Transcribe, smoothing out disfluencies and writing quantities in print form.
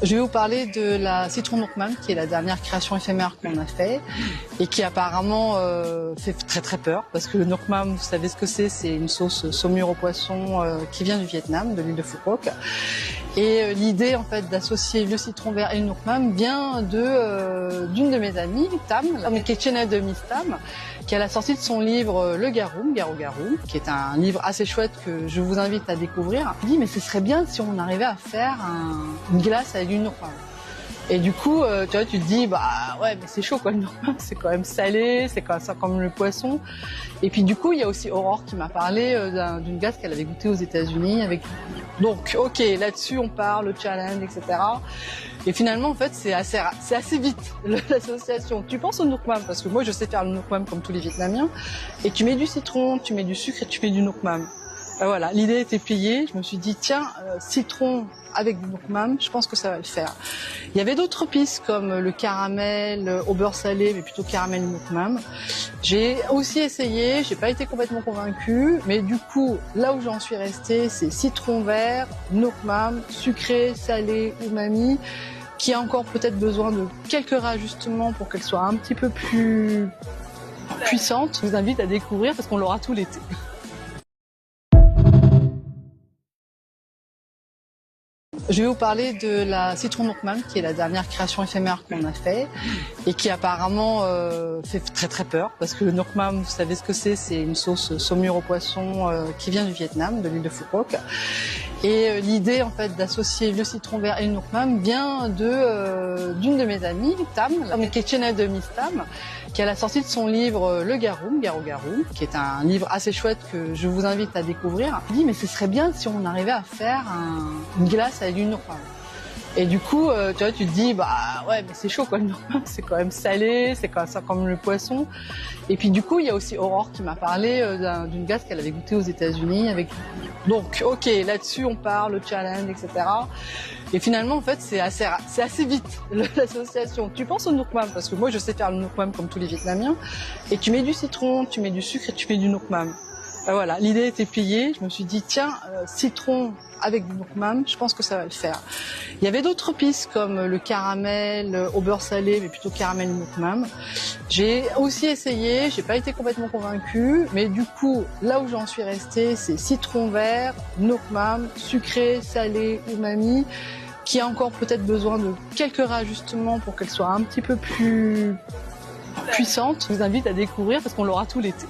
Je vais vous parler de la citron Nookmam, qui est la dernière création éphémère qu'on a fait et qui apparemment fait très très peur parce que le Nookmam, vous savez ce que c'est une sauce saumure au poisson qui vient du Vietnam, de l'île de Phu Quoc. Et l'idée en fait d'associer le citron vert et le Nookmam vient d'une de mes amies, Tam, qui est chaîne de Miss Tam, qui a la sortie de son livre Le Garoum, Garou Garou, qui est un livre assez chouette que je vous invite à découvrir. Je me dis mais ce serait bien si on arrivait à faire une glace avec du Nookmam. Et du coup, tu vois, tu te dis, bah ouais, mais c'est chaud quoi, le Nookmam, c'est quand même salé, c'est quand même comme le poisson. Et puis du coup, il y a aussi Aurore qui m'a parlé d'une glace qu'elle avait goûtée aux États-Unis avec. Donc, ok, là-dessus on parle, le challenge, etc. Et finalement, en fait, c'est assez vite l'association. Tu penses au Nookmam parce que moi, je sais faire le Nookmam comme tous les Vietnamiens. Et tu mets du citron, tu mets du sucre et tu mets du Nookmam. Voilà, l'idée était pliée. Je me suis dit, tiens, citron avec du Nookmam, je pense que ça va le faire. Il y avait d'autres pistes comme le caramel au beurre salé, mais plutôt caramel Nookmam. J'ai aussi essayé, j'ai pas été complètement convaincue, mais du coup, là où j'en suis restée, c'est citron vert, Nookmam, sucré, salé, umami, qui a encore peut-être besoin de quelques réajustements pour qu'elle soit un petit peu plus puissante. Je vous invite à découvrir parce qu'on l'aura tout l'été. Je vais vous parler de la citron Nookmam, qui est la dernière création éphémère qu'on a fait et qui apparemment fait très très peur parce que le Nookmam, vous savez ce que c'est une sauce saumure au poisson qui vient du Vietnam, de l'île de Phu Quoc. Et l'idée en fait d'associer le citron vert et le Nookmam vient d'une de mes amies, Tam, qui est chaîne de Miss Tam, qui a la sortie de son livre Le Garoum, Garou Garou, qui est un livre assez chouette que je vous invite à découvrir. Je me dis mais ce serait bien si on arrivait à faire une glace avec du Nookmam. Et du coup, tu vois, tu te dis, bah ouais, mais c'est chaud quoi, le Nookmam, c'est quand même salé, c'est quand même le poisson. Et puis du coup, il y a aussi Aurore qui m'a parlé d'une glace qu'elle avait goûtée aux États-Unis avec. Donc, ok, là-dessus on parle, le challenge, etc. Et finalement, en fait, c'est assez vite l'association. Tu penses au Nookmam parce que moi, je sais faire le Nookmam comme tous les Vietnamiens. Et tu mets du citron, tu mets du sucre et tu mets du Nookmam. Voilà, l'idée était pliée. Je me suis dit, tiens, citron avec du Nookmam, je pense que ça va le faire. Il y avait d'autres pistes comme le caramel au beurre salé, mais plutôt caramel Nookmam. J'ai aussi essayé, j'ai pas été complètement convaincue, mais du coup, là où j'en suis restée, c'est citron vert, Nookmam, sucré, salé, umami, qui a encore peut-être besoin de quelques réajustements pour qu'elle soit un petit peu plus puissante. Je vous invite à découvrir parce qu'on l'aura tout l'été.